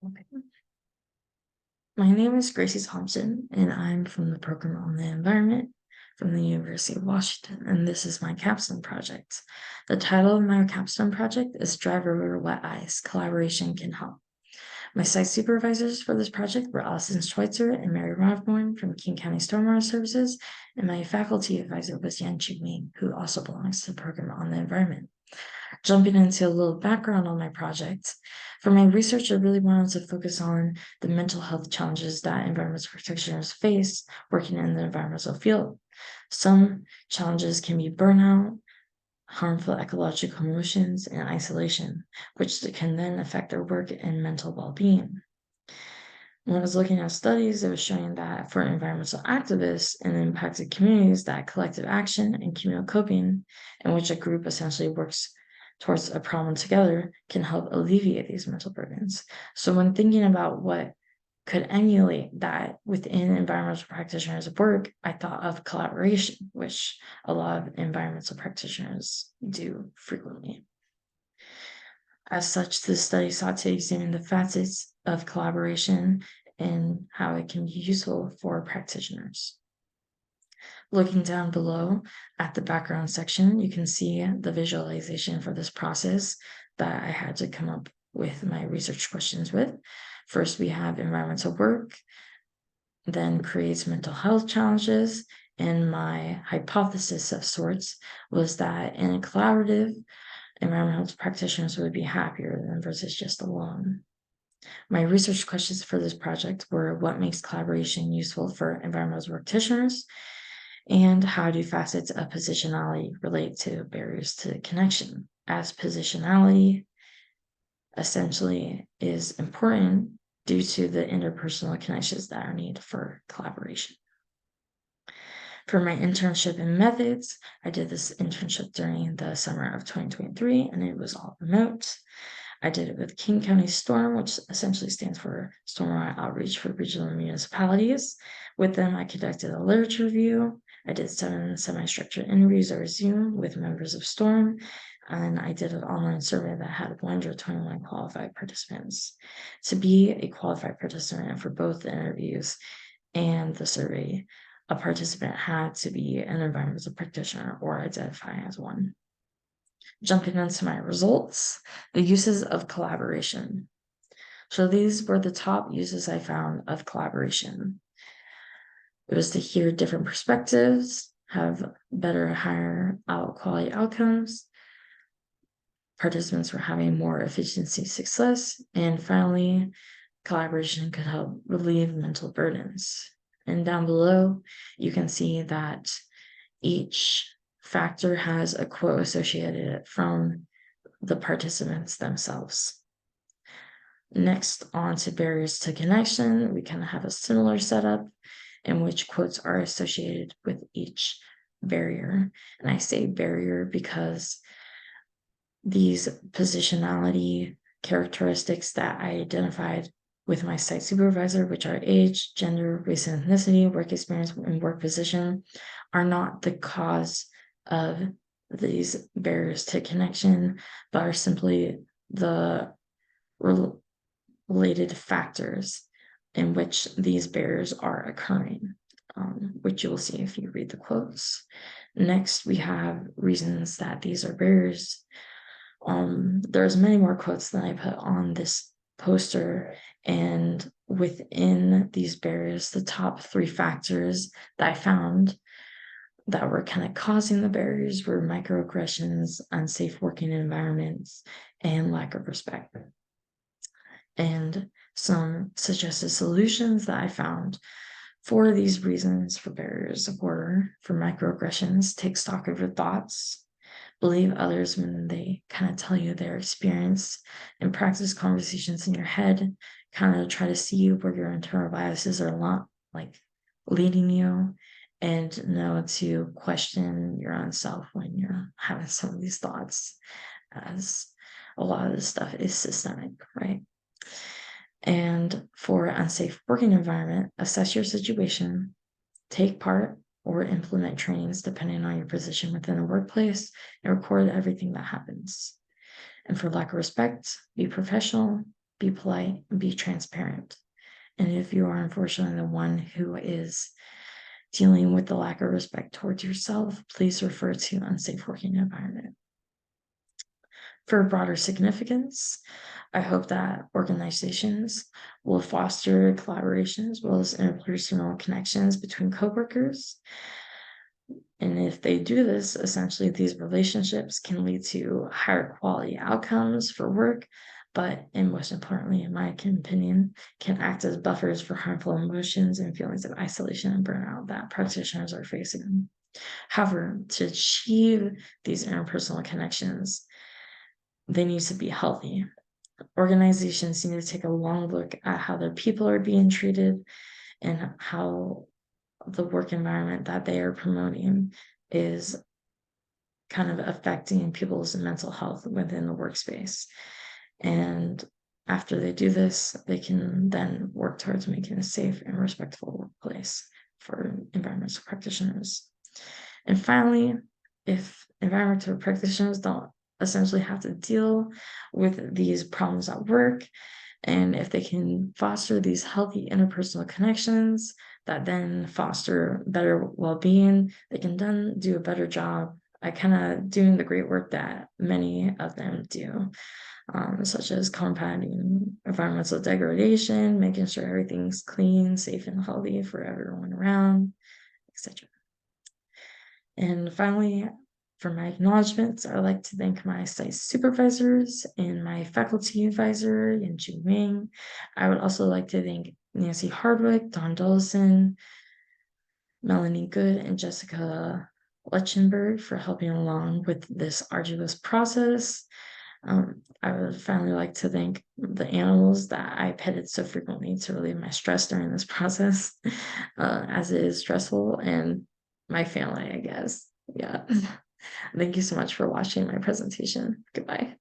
Okay. My name is Gracie Thomsen, and I'm from the program on the environment from the University of Washington, and this is my capstone project. The title of my capstone project is Dry River Wet Ice, Collaboration Can Help. My site supervisors for this project were Allison Schweitzer and Mary Ravborn from King County Stormwater Services, and my faculty advisor was Yan Chu Ming, who also belongs to the program on the environment. Jumping into a little background on my project, for my research, I really wanted to focus on the mental health challenges that environmental practitioners face working in the environmental field. Some challenges can be burnout, harmful ecological emotions, and isolation, which can then affect their work and mental well-being. When I was looking at studies, it was showing that for environmental activists in impacted communities, that collective action and communal coping, in which a group essentially works towards a problem together, can help alleviate these mental burdens. So when thinking about what could emulate that within environmental practitioners' work, I thought of collaboration, which a lot of environmental practitioners do frequently. As such, this study sought to examine the facets of collaboration and how it can be useful for practitioners. Looking down below at the background section, you can see the visualization for this process that I had to come up with my research questions with. First, we have environmental work, then creates mental health challenges, and my hypothesis of sorts was that in a collaborative, environmental practitioners would be happier than versus just alone. My research questions for this project were what makes collaboration useful for environmental practitioners, and how do facets of positionality relate to barriers to connection, as positionality essentially is important due to the interpersonal connections that are needed for collaboration. For my internship in methods, I did this internship during the summer of 2023, and it was all remote. I did it with King County Storm, which essentially stands for Stormwater Outreach for Regional Municipalities. With them, I conducted a literature review. I did 7 semi-structured interviews over Zoom with members of Storm, and I did an online survey that had 121 qualified participants. To be a qualified participant for both the interviews and the survey, a participant had to be an environmental practitioner or identify as one. Jumping into my results, the uses of collaboration. So these were the top uses I found of collaboration. It was to hear different perspectives, have better, higher quality outcomes. Participants were having more efficiency success. And finally, collaboration could help relieve mental burdens. And down below, you can see that each factor has a quote associated from the participants themselves. Next, on to barriers to connection, we kind of have a similar setup in which quotes are associated with each barrier. And I say barrier because these positionality characteristics that I identified with my site supervisor, which are age, gender, race and ethnicity, work experience, and work position, are not the cause of these barriers to connection, but are simply the related factors in which these barriers are occurring, which you'll see if you read the quotes. Next, we have reasons that these are barriers. There's many more quotes than I put on this poster, and within these barriers, the top 3 factors that I found that were kind of causing the barriers were microaggressions, unsafe working environments, and lack of respect. And some suggested solutions that I found for these reasons for barriers were: for microaggressions, take stock of your thoughts, believe others when they kind of tell you their experience, and practice conversations in your head, kind of try to see where your internal biases are not like leading you, and know to question your own self when you're having some of these thoughts, as a lot of this stuff is systemic, right? And for unsafe working environment, assess your situation, take part or implement trainings depending on your position within the workplace, and record everything that happens. And for lack of respect, be professional, be polite, and be transparent. And if you are unfortunately the one who is dealing with the lack of respect towards yourself, please refer to unsafe working environment. For broader significance, I hope that organizations will foster collaboration as well as interpersonal connections between coworkers. And if they do this, essentially these relationships can lead to higher quality outcomes for work, but and most importantly, in my opinion, can act as buffers for harmful emotions and feelings of isolation and burnout that practitioners are facing. However, to achieve these interpersonal connections, they need to be healthy. Organizations need to take a long look at how their people are being treated and how the work environment that they are promoting is kind of affecting people's mental health within the workspace. And after they do this, they can then work towards making a safe and respectful workplace for environmental practitioners. And finally, if environmental practitioners don't essentially have to deal with these problems at work, and if they can foster these healthy interpersonal connections that then foster better well-being, they can then do a better job at kind of doing the great work that many of them do, such as combating environmental degradation, making sure everything's clean, safe, and healthy for everyone around, etc. And finally, for my acknowledgements, I'd like to thank my site supervisors and my faculty advisor, Yanju Wing. I would also like to thank Nancy Hardwick, Don Dollison, Melanie Good, and Jessica Lechenberg for helping along with this arduous process. I would finally like to thank the animals that I petted so frequently to relieve my stress during this process, as it is stressful, and my family, I guess. Yeah. Thank you so much for watching my presentation. Goodbye.